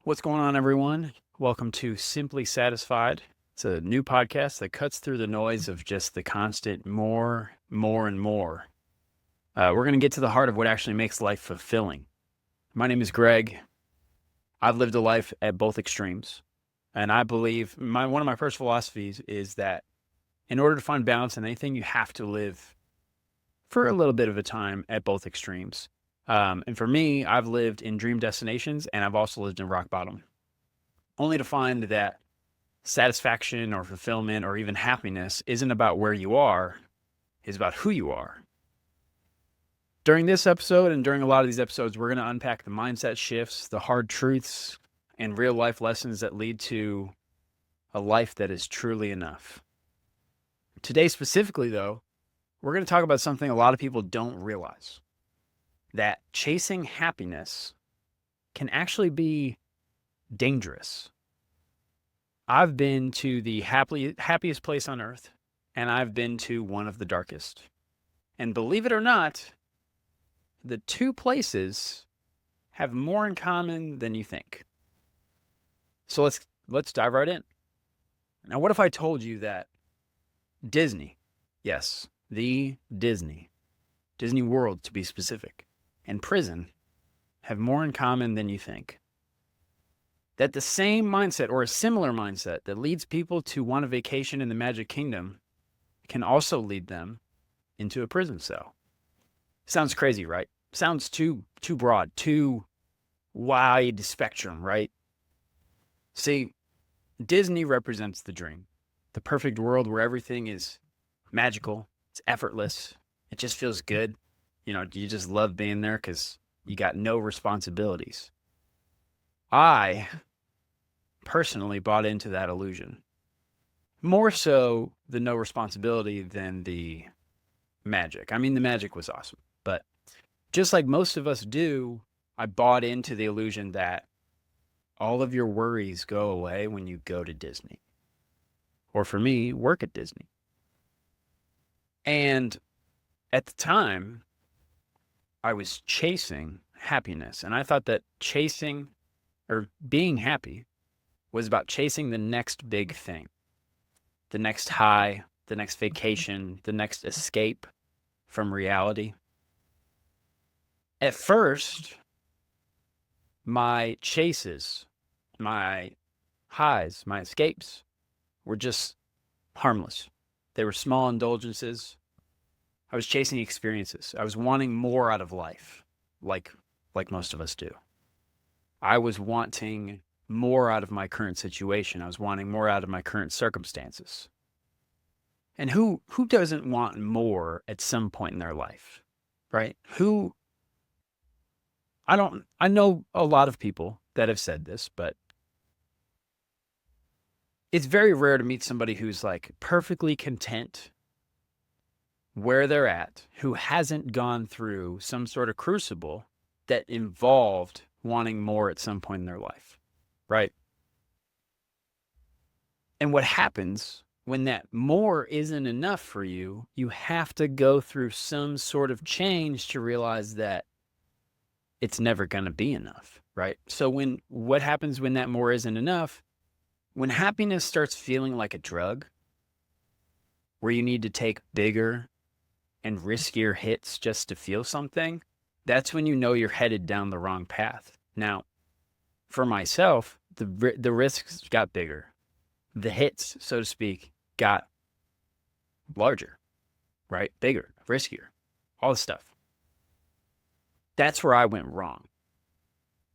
What's going on, everyone? Welcome to Simply Satisfied. It's a new podcast that cuts through the noise of just the constant more, and more. We're going to get to the heart of what actually makes life fulfilling. My name is Greg. I've lived a life at both extremes. And I believe one of my first philosophies is that in order to find balance in anything, you have to live for a little bit of a time at both extremes. And for me, I've lived in dream destinations and I've also lived in rock bottom, only to find that satisfaction or fulfillment or even happiness isn't about where you are, it's about who you are. During this episode and during a lot of these episodes, we're going to unpack the mindset shifts, the hard truths, and real life lessons that lead to a life that is truly enough. Today, specifically, though, we're going to talk about something a lot of people don't realize, that chasing happiness can actually be dangerous. I've been to the happiest place on earth, and I've been to one of the darkest. And believe it or not, the two places have more in common than you think. So let's dive right in. Now, what if I told you that Disney, yes, the Disney World to be specific, and prison have more in common than you think? That the same mindset or a similar mindset that leads people to want a vacation in the Magic Kingdom can also lead them into a prison cell. Sounds crazy, right? Sounds too broad, too wide spectrum, right? See, Disney represents the dream, the perfect world where everything is magical, it's effortless, it just feels good. You just love being there because you got no responsibilities. I personally bought into that illusion. More so the no responsibility than the magic. I mean, the magic was awesome, but just like most of us do, I bought into the illusion that all of your worries go away when you go to Disney. Or for me, work at Disney. And at the time, I was chasing happiness. And I thought that chasing or being happy was about chasing the next big thing, the next high, the next vacation, the next escape from reality. At first, my chases, my highs, my escapes were just harmless. They were small indulgences. I was chasing experiences. I was wanting more out of life, like most of us do. I was wanting more out of my current situation. I was wanting more out of my current circumstances. And who doesn't want more at some point in their life, right? I know a lot of people that have said this, but it's very rare to meet somebody who's like perfectly content where they're at, who hasn't gone through some sort of crucible that involved wanting more at some point in their life, right? And what happens when that more isn't enough for you, you have to go through some sort of change to realize that it's never going to be enough, right? So what happens when that more isn't enough? When happiness starts feeling like a drug, where you need to take bigger and riskier hits just to feel something, that's when you know you're headed down the wrong path. Now, for myself, the risks got bigger. The hits, so to speak, got larger, right? Bigger, riskier, all this stuff. That's where I went wrong.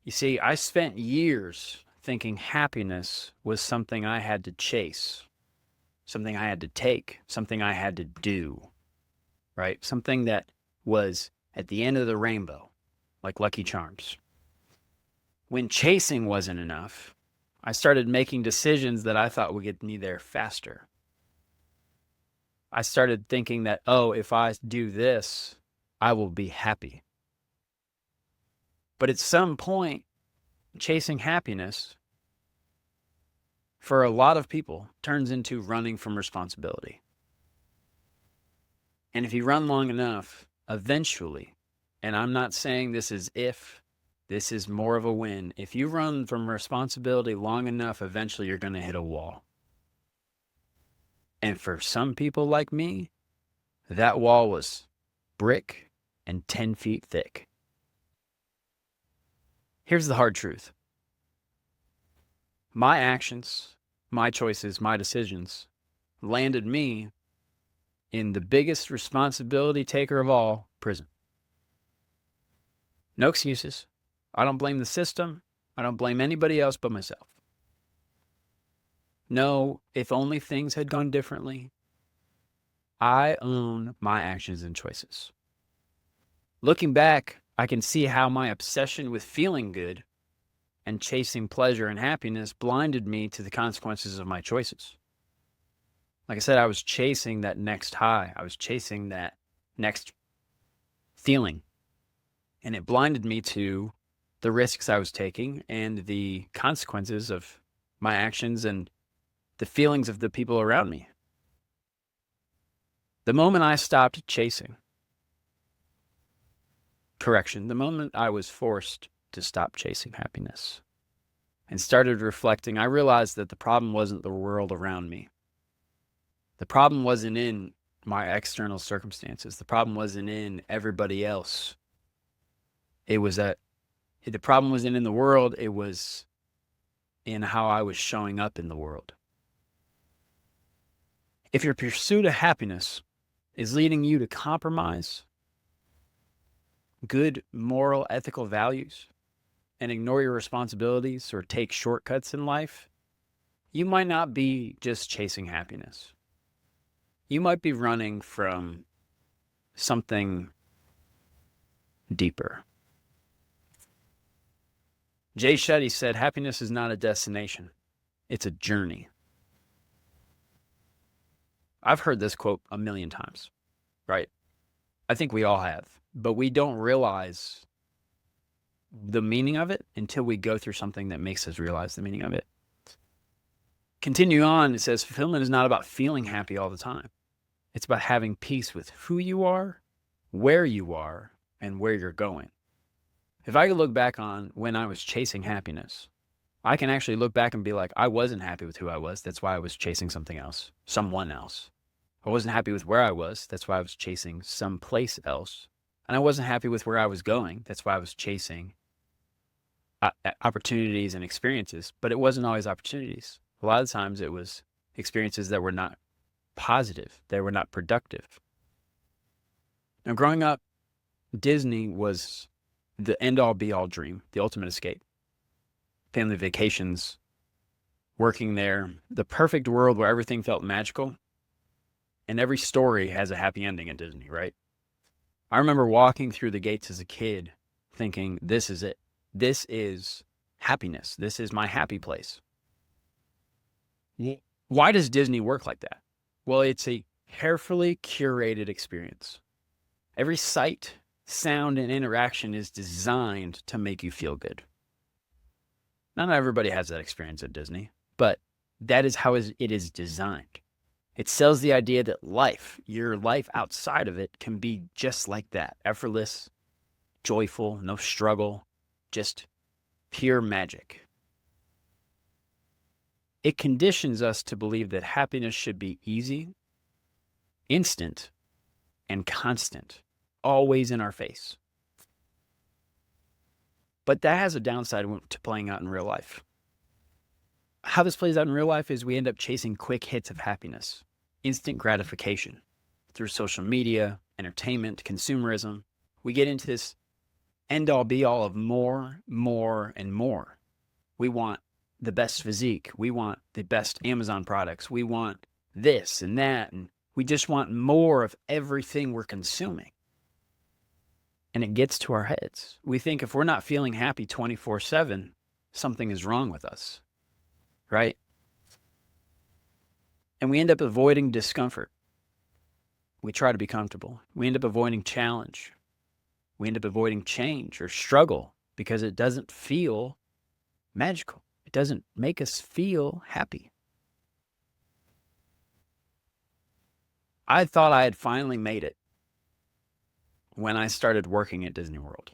You see, I spent years thinking happiness was something I had to chase, something I had to take, something I had to do, right? Something that was at the end of the rainbow, like Lucky Charms. When chasing wasn't enough, I started making decisions that I thought would get me there faster. I started thinking that, if I do this, I will be happy. But at some point, chasing happiness, for a lot of people, turns into running from responsibility. And if you run long enough, eventually, and I'm not saying this is if, This is more of a win. If you run from responsibility long enough, eventually you're going to hit a wall. And for some people like me, that wall was brick and 10 feet thick. Here's the hard truth. My actions, my choices, my decisions landed me in the biggest responsibility taker of all, prison. No excuses. I don't blame the system. I don't blame anybody else but myself. No, if only things had gone differently. I own my actions and choices. Looking back, I can see how my obsession with feeling good and chasing pleasure and happiness blinded me to the consequences of my choices. Like I said, I was chasing that next high. I was chasing that next feeling. And it blinded me to the risks I was taking and the consequences of my actions and the feelings of the people around me. The moment I stopped chasing, the moment I was forced to stop chasing happiness and started reflecting, I realized that the problem wasn't the world around me. The problem wasn't in my external circumstances. The problem wasn't in everybody else. The problem wasn't in the world. It was in how I was showing up in the world. If your pursuit of happiness is leading you to compromise good moral, ethical values and ignore your responsibilities or take shortcuts in life, you might not be just chasing happiness. You might be running from something deeper. Jay Shetty said, happiness is not a destination. It's a journey. I've heard this quote a million times, right? I think we all have, but we don't realize the meaning of it until we go through something that makes us realize the meaning of it. Continue on, it says, fulfillment is not about feeling happy all the time. It's about having peace with who you are, where you are, and where you're going. If I could look back on when I was chasing happiness, I can actually look back and be like, I wasn't happy with who I was. That's why I was chasing something else, someone else. I wasn't happy with where I was. That's why I was chasing someplace else. And I wasn't happy with where I was going. That's why I was chasing opportunities and experiences. But it wasn't always opportunities. A lot of times it was experiences that were not positive. They were not productive. Now, growing up, Disney was the end-all be-all dream, the ultimate escape. Family vacations, working there, the perfect world where everything felt magical. And every story has a happy ending at Disney, right? I remember walking through the gates as a kid thinking, this is it. This is happiness. This is my happy place. Why does Disney work like that? Well, it's a carefully curated experience. Every sight, sound, and interaction is designed to make you feel good. Not everybody has that experience at Disney, but that is how it is designed. It sells the idea that your life outside of it, can be just like that. Effortless, joyful, no struggle, just pure magic. It conditions us to believe that happiness should be easy, instant, and constant, always in our face. But that has a downside to playing out in real life. How this plays out in real life is we end up chasing quick hits of happiness, instant gratification through social media, entertainment, consumerism. We get into this end-all be-all of more, and more. We want the best physique. We want the best Amazon products. We want this and that. And we just want more of everything we're consuming. And it gets to our heads. We think if we're not feeling happy 24/7, something is wrong with us, right? And we end up avoiding discomfort. We try to be comfortable. We end up avoiding challenge. We end up avoiding change or struggle because it doesn't feel magical. It doesn't make us feel happy. I thought I had finally made it when I started working at Disney World.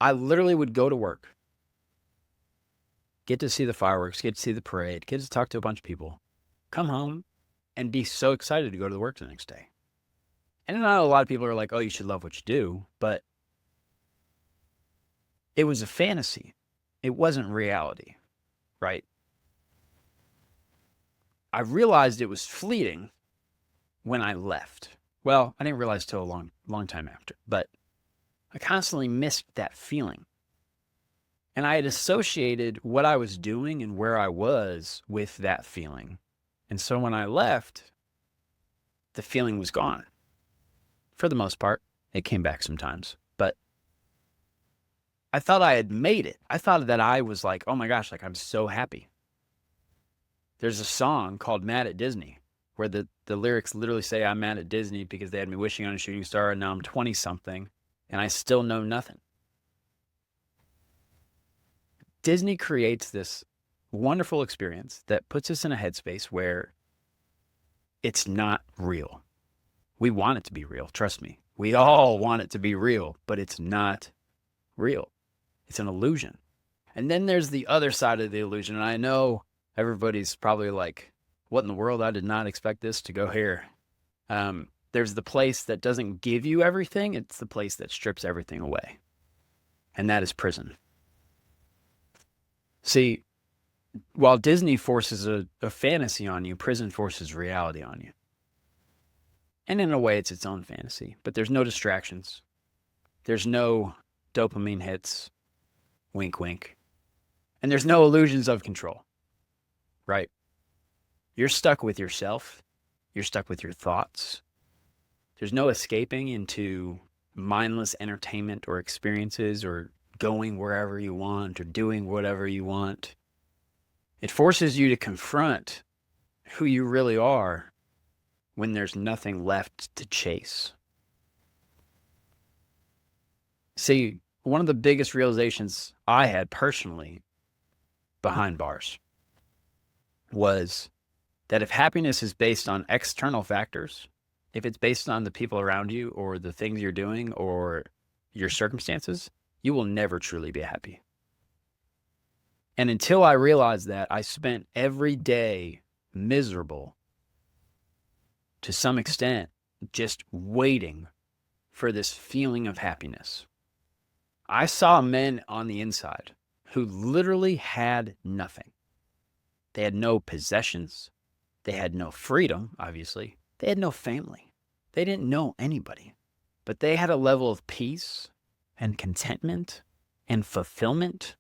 I literally would go to work, get to see the fireworks, get to see the parade, get to talk to a bunch of people, come home, and be so excited to go to work the next day. And I know a lot of people are like, oh, you should love what you do, but it was a fantasy. It wasn't reality, right? I realized it was fleeting when I left. Well, I didn't realize till a long time after, but I constantly missed that feeling. And I had associated what I was doing and where I was with that feeling. And so when I left, the feeling was gone. For the most part, it came back sometimes, but I thought I had made it. I thought that I was like, oh my gosh, like I'm so happy. There's a song called Mad at Disney where the lyrics literally say, I'm mad at Disney because they had me wishing on a shooting star and now I'm 20 something and I still know nothing. Disney creates this wonderful experience that puts us in a headspace where it's not real. We want it to be real. Trust me. We all want it to be real, but it's not real. It's an illusion. And then there's the other side of the illusion. And I know everybody's probably like, what in the world? I did not expect this to go here. There's the place that doesn't give you everything. It's the place that strips everything away. And that is prison. See, while Disney forces a fantasy on you, prison forces reality on you. And in a way, it's its own fantasy. But there's no distractions. There's no dopamine hits. Wink, wink. And there's no illusions of control. Right? You're stuck with yourself. You're stuck with your thoughts. There's no escaping into mindless entertainment or experiences or going wherever you want or doing whatever you want. It forces you to confront who you really are when there's nothing left to chase. See, one of the biggest realizations I had personally behind bars was that if happiness is based on external factors, if it's based on the people around you or the things you're doing or your circumstances, you will never truly be happy. And until I realized that, I spent every day miserable to some extent, just waiting for this feeling of happiness. I saw men on the inside who literally had nothing. They had no possessions. They had no freedom, obviously. They had no family. They didn't know anybody. But they had a level of peace and contentment and fulfillment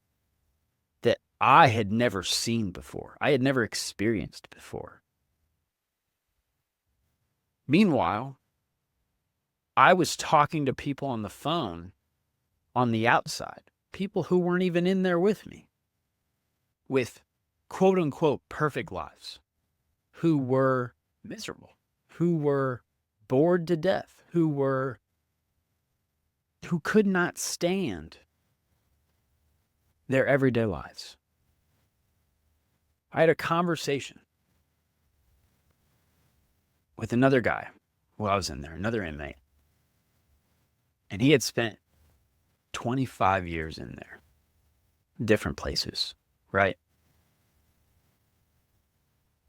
that I had never seen before. I had never experienced before. Meanwhile, I was talking to people on the phone on the outside, people who weren't even in there with me, with quote unquote perfect lives, who were miserable, who were bored to death, who could not stand their everyday lives. I had a conversation with another guy while I was in there, another inmate. And he had spent 25 years in there, different places, right?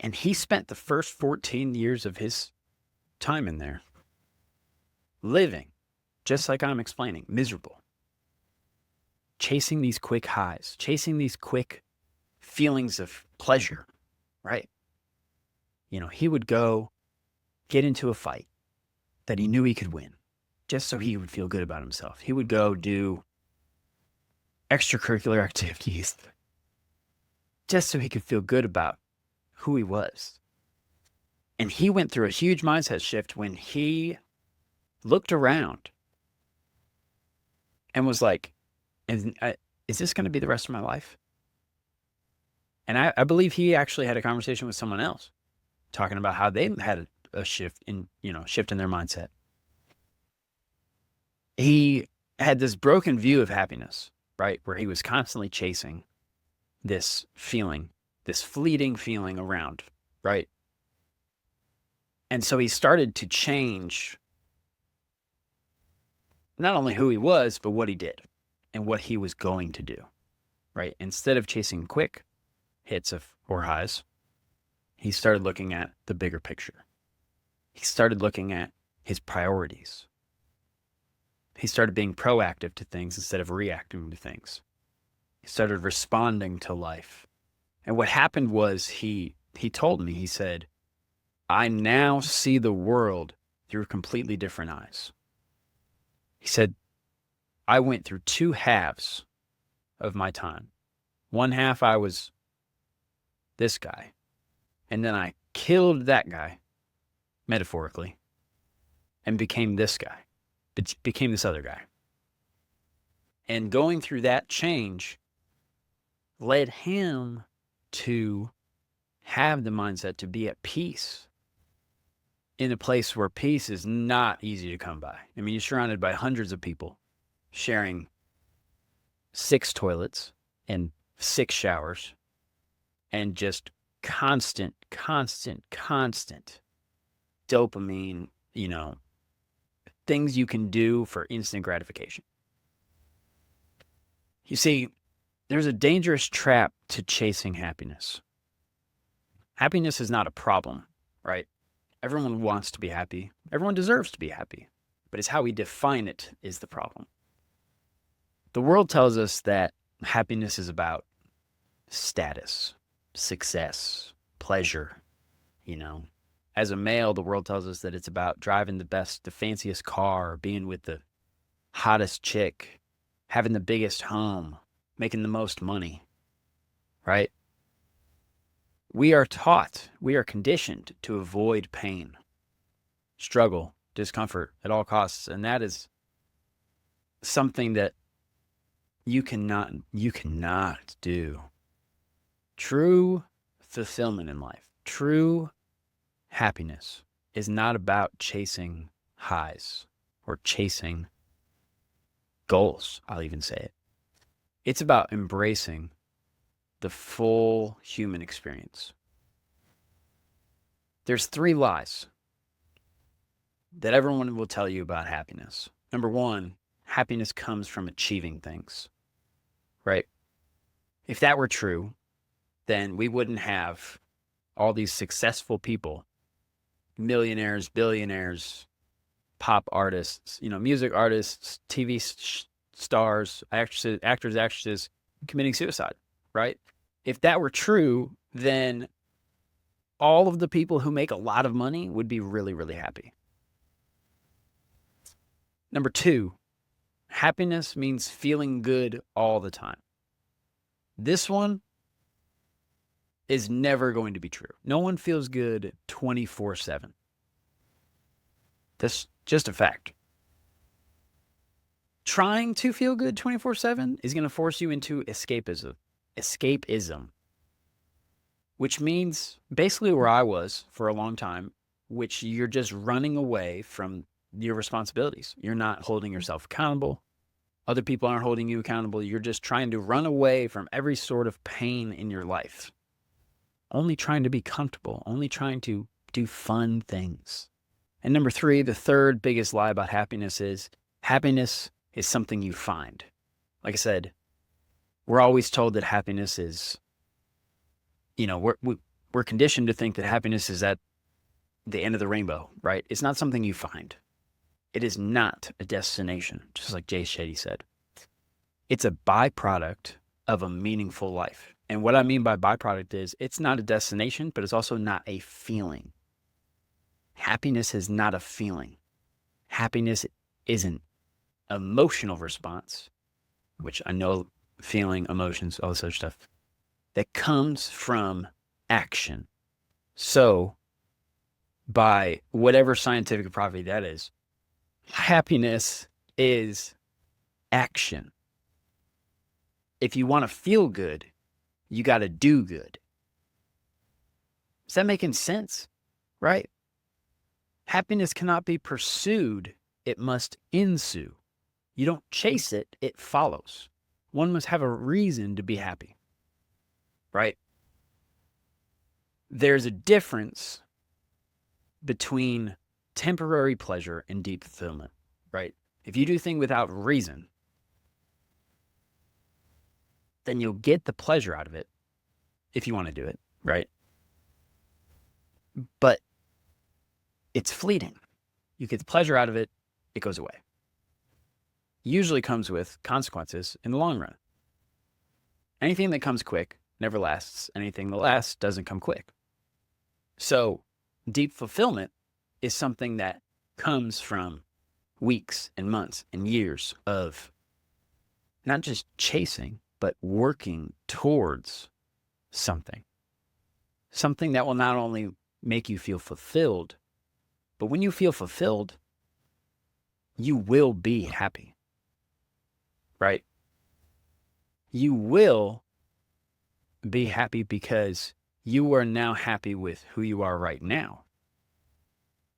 And he spent the first 14 years of his time in there living, just like I'm explaining, miserable, chasing these quick highs, chasing these quick feelings of pleasure, right? You know, he would go get into a fight that he knew he could win just so he would feel good about himself. He would go do extracurricular activities just so he could feel good about who he was. And he went through a huge mindset shift when he looked around and was like, is this going to be the rest of my life? And I believe he actually had a conversation with someone else talking about how they had a shift in their mindset. He had this broken view of happiness, right? Where he was constantly chasing this feeling, this fleeting feeling around, right? And so he started to change not only who he was, but what he did. and what he was going to do, right? Instead of chasing quick hits or highs, he started looking at the bigger picture. He started looking at his priorities. He started being proactive to things instead of reacting to things. He started responding to life. And what happened was he told me, he said, I now see the world through completely different eyes. He said, I went through two halves of my time. One half I was this guy, and then I killed that guy, metaphorically, and became this guy, became this other guy. And going through that change led him to have the mindset to be at peace in a place where peace is not easy to come by. I mean, you're surrounded by hundreds of people sharing 6 toilets and 6 showers and just constant dopamine, things you can do for instant gratification. You see, there's a dangerous trap to chasing happiness. Happiness is not a problem, right? Everyone wants to be happy. Everyone deserves to be happy. But it's how we define it is the problem. The world tells us that happiness is about status, success, pleasure. As a male, the world tells us that it's about driving the fanciest car, being with the hottest chick, having the biggest home, making the most money, right? We are conditioned to avoid pain, struggle, discomfort at all costs. And that is something that you cannot do. True fulfillment in life, true happiness is not about chasing highs or chasing goals, I'll even say it. It's about embracing the full human experience. There's 3 lies that everyone will tell you about happiness. Number 1, happiness comes from achieving things, right? If that were true, then we wouldn't have all these successful people, millionaires, billionaires, pop artists, music artists, TV stars, actors, actresses committing suicide, right? If that were true, then all of the people who make a lot of money would be really, really happy. Number 2, happiness means feeling good all the time. This one is never going to be true. No one feels good 24/7. That's just a fact. Trying to feel good 24/7 is going to force you into escapism, which means basically where I was for a long time, which you're just running away from your responsibilities. You're not holding yourself accountable. Other people aren't holding you accountable. You're just trying to run away from every sort of pain in your life. Only trying to be comfortable, only trying to do fun things. And number 3, the third biggest lie about happiness is something you find. Like I said, we're always told that happiness is, we're conditioned to think that happiness is at the end of the rainbow, right? It's not something you find. It is not a destination, just like Jay Shetty said. It's a byproduct of a meaningful life. And what I mean by byproduct is it's not a destination, but it's also not a feeling. Happiness is not a feeling. Happiness is an emotional response, which I know feeling, emotions, all this other stuff, that comes from action. So, by whatever scientific property that is, happiness is action. If you want to feel good, you got to do good. Is that making sense? Right? Happiness cannot be pursued. It must ensue. You don't chase it, it follows. One must have a reason to be happy. Right? There's a difference between temporary pleasure and deep fulfillment, right? If you do things without reason, then you'll get the pleasure out of it if you want to do it, right? But it's fleeting. You get the pleasure out of it, it goes away. Usually comes with consequences in the long run. Anything that comes quick never lasts. Anything that lasts doesn't come quick. So deep fulfillment is something that comes from weeks and months and years of not just chasing, but working towards something. Something that will not only make you feel fulfilled, but when you feel fulfilled, you will be happy, right? You will be happy because you are now happy with who you are right now.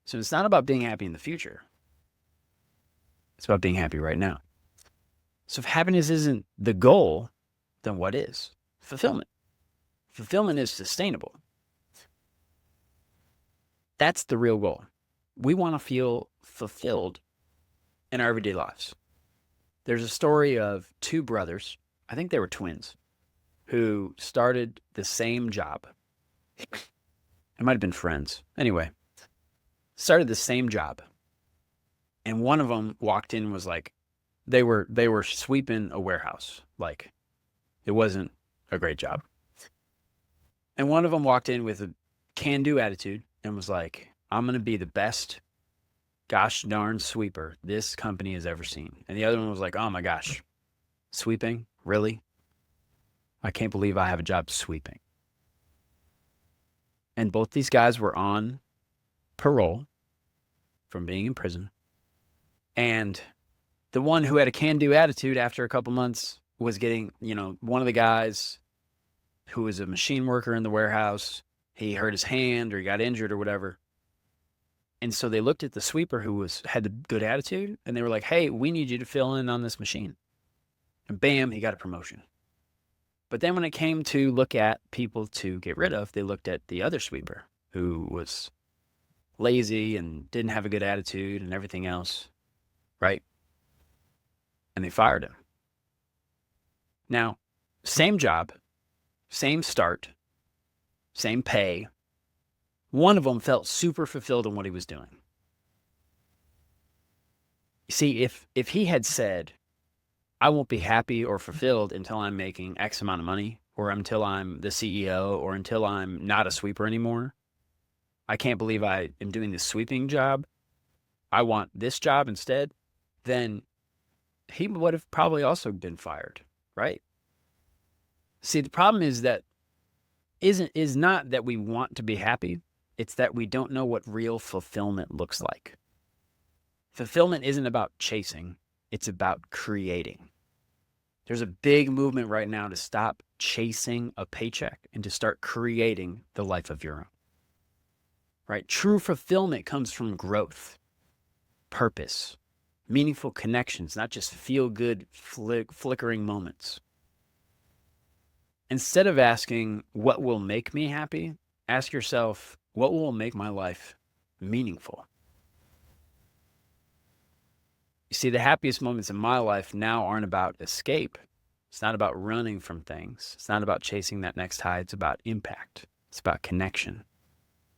So it's not about being happy in the future. It's about being happy right now. So if happiness isn't the goal, then what is? Fulfillment. Fulfillment is sustainable. That's the real goal. We want to feel fulfilled in our everyday lives. There's a story of two brothers, I think they were twins, who started the same job. It might have been friends. Anyway, started the same job. And one of them walked in and was like, they were sweeping a warehouse. Like, it wasn't a great job. And one of them walked in with a can-do attitude and was like, I'm going to be the best gosh darn sweeper this company has ever seen. And the other one was like, oh my gosh, sweeping? Really? I can't believe I have a job sweeping. And both these guys were on parole from being in prison. And the one who had a can-do attitude after a couple months was getting, one of the guys who was a machine worker in the warehouse, he hurt his hand or he got injured or whatever. And so they looked at the sweeper who had the good attitude, and they were like, hey, we need you to fill in on this machine. And bam, he got a promotion. But then when it came to look at people to get rid of, they looked at the other sweeper who was lazy and didn't have a good attitude and everything else, right? And they fired him. Now, same job, same start, same pay. One of them felt super fulfilled in what he was doing. You see, if he had said, I won't be happy or fulfilled until I'm making X amount of money, or until I'm the CEO, or until I'm not a sweeper anymore. I can't believe I am doing this sweeping job. I want this job instead. Then he would have probably also been fired, right? See, the problem is that is not that we want to be happy. It's that we don't know what real fulfillment looks like. Fulfillment isn't about chasing. It's about creating. There's a big movement right now to stop chasing a paycheck and to start creating the life of your own. Right? True fulfillment comes from growth, purpose, meaningful connections, not just feel-good, flickering moments. Instead of asking, what will make me happy? Ask yourself, what will make my life meaningful? You see, the happiest moments in my life now aren't about escape. It's not about running from things. It's not about chasing that next high. It's about impact. It's about connection.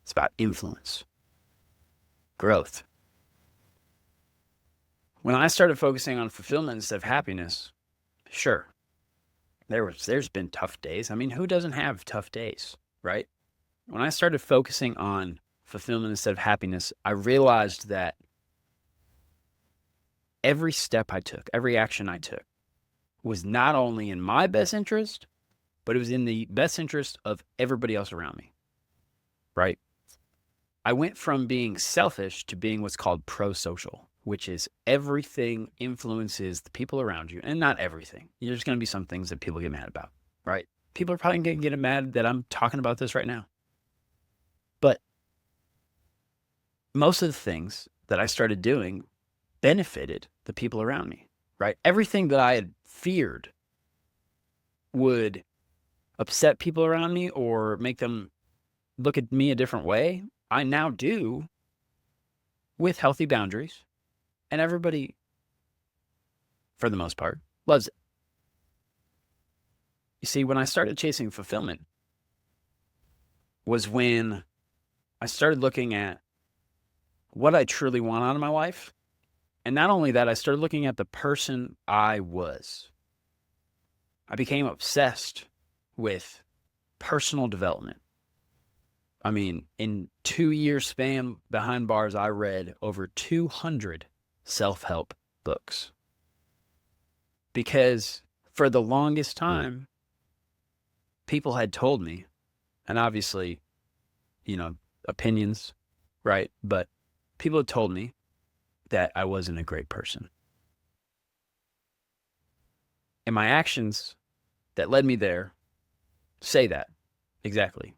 It's about influence, growth. When I started focusing on fulfillment instead of happiness, sure, there's been tough days. I mean, who doesn't have tough days, right? When I started focusing on fulfillment instead of happiness, I realized that every step I took, every action I took was not only in my best interest, but it was in the best interest of everybody else around me, right? I went from being selfish to being what's called pro-social, which is everything influences the people around you, and not everything. There's going to be some things that people get mad about, right? People are probably going to get mad that I'm talking about this right now. But most of the things that I started doing benefited the people around me, right? Everything that I had feared would upset people around me or make them look at me a different way, I now do with healthy boundaries, and everybody, for the most part, loves it. You see, when I started chasing fulfillment was when I started looking at what I truly want out of my life. And not only that, I started looking at the person I was. I became obsessed with personal development. I mean, in 2 years span behind bars, I read over 200 self-help books. Because for the longest time, people had told me, and obviously, opinions, right? But people had told me that I wasn't a great person. And my actions that led me there say that exactly.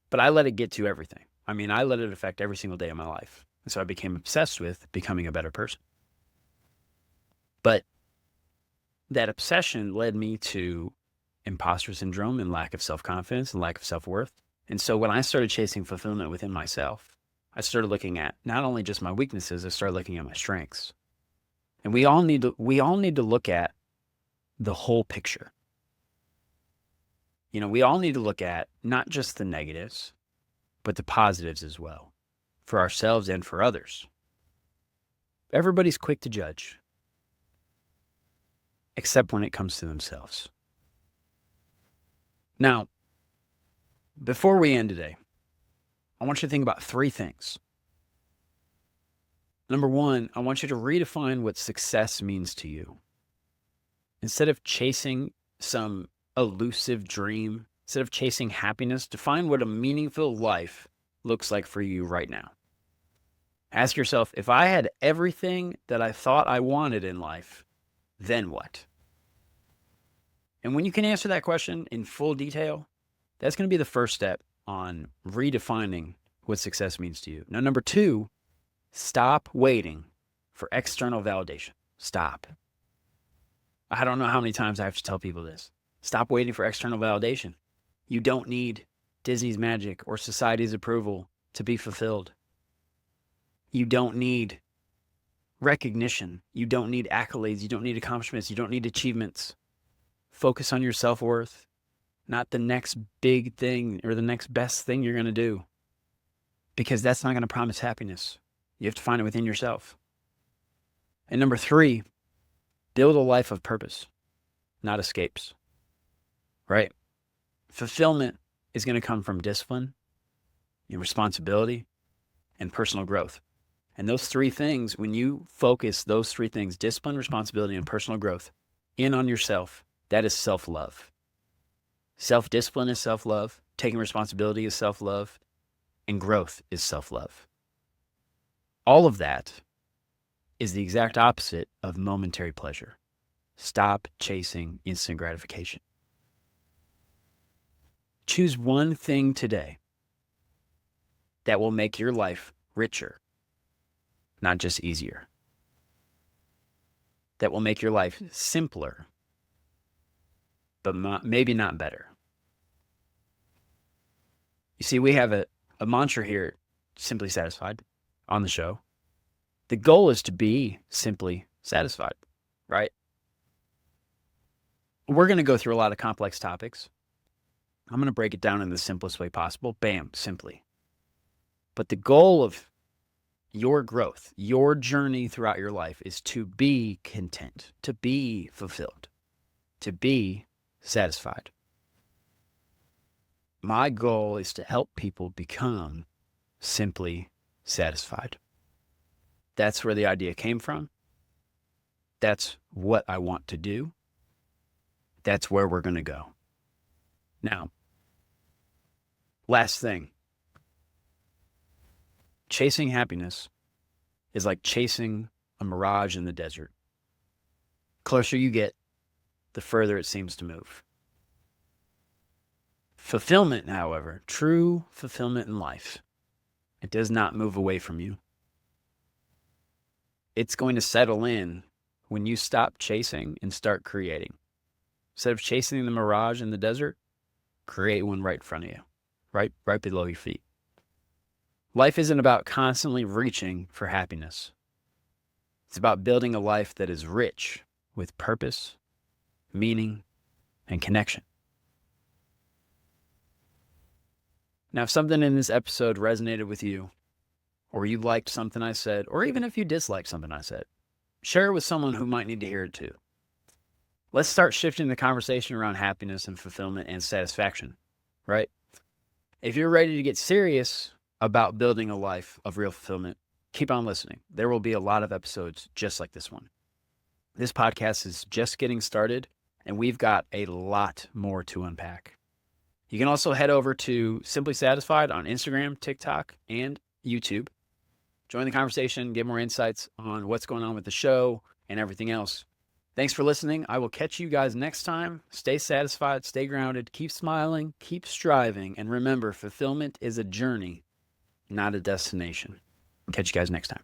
But I let it get to everything. I mean, I let it affect every single day of my life. And so I became obsessed with becoming a better person. But that obsession led me to imposter syndrome and lack of self-confidence and lack of self-worth. And so when I started chasing fulfillment within myself, I started looking at not only just my weaknesses, I started looking at my strengths. And we all need to look at the whole picture. We all need to look at not just the negatives, but the positives as well, for ourselves and for others. Everybody's quick to judge, except when it comes to themselves. Now, before we end today, I want you to think about 3 things. Number 1, I want you to redefine what success means to you. Instead of chasing some elusive dream, instead of chasing happiness, define what a meaningful life looks like for you right now. Ask yourself, if I had everything that I thought I wanted in life, then what? And when you can answer that question in full detail, that's going to be the first step on redefining what success means to you. Now, number 2, stop waiting for external validation. Stop. I don't know how many times I have to tell people this. Stop waiting for external validation. You don't need Disney's magic or society's approval to be fulfilled. You don't need recognition. You don't need accolades. You don't need accomplishments. You don't need achievements. Focus on your self-worth, not the next big thing or the next best thing you're going to do, because that's not going to promise happiness. You have to find it within yourself. And number 3, build a life of purpose, not escapes, right? Fulfillment is going to come from discipline, responsibility, and personal growth. And those 3 things, when you focus those 3 things, discipline, responsibility, and personal growth, in on yourself, that is self-love. Self-discipline is self-love. Taking responsibility is self-love. And growth is self-love. All of that is the exact opposite of momentary pleasure. Stop chasing instant gratification. Choose one thing today that will make your life richer, not just easier. That will make your life simpler, but maybe not better. You see, we have a mantra here, Simply Satisfied, on the show. The goal is to be simply satisfied, right? We're going to go through a lot of complex topics. I'm going to break it down in the simplest way possible. Bam, simply. But the goal of your growth, your journey throughout your life is to be content, to be fulfilled, to be satisfied. My goal is to help people become simply satisfied. That's where the idea came from. That's what I want to do. That's where we're going to go. Now, last thing. Chasing happiness is like chasing a mirage in the desert. The closer you get, the further it seems to move. Fulfillment, however, true fulfillment in life, it does not move away from you. It's going to settle in when you stop chasing and start creating. Instead of chasing the mirage in the desert, create one right in front of you, right below your feet. Life isn't about constantly reaching for happiness. It's about building a life that is rich with purpose, meaning, and connection. Now, if something in this episode resonated with you, or you liked something I said, or even if you disliked something I said, share it with someone who might need to hear it too. Let's start shifting the conversation around happiness and fulfillment and satisfaction, right? If you're ready to get serious about building a life of real fulfillment, keep on listening. There will be a lot of episodes just like this one. This podcast is just getting started, and we've got a lot more to unpack. You can also head over to Simply Satisfied on Instagram, TikTok, and YouTube. Join the conversation, get more insights on what's going on with the show and everything else. Thanks for listening. I will catch you guys next time. Stay satisfied, stay grounded, keep smiling, keep striving, and remember, fulfillment is a journey, not a destination. Catch you guys next time.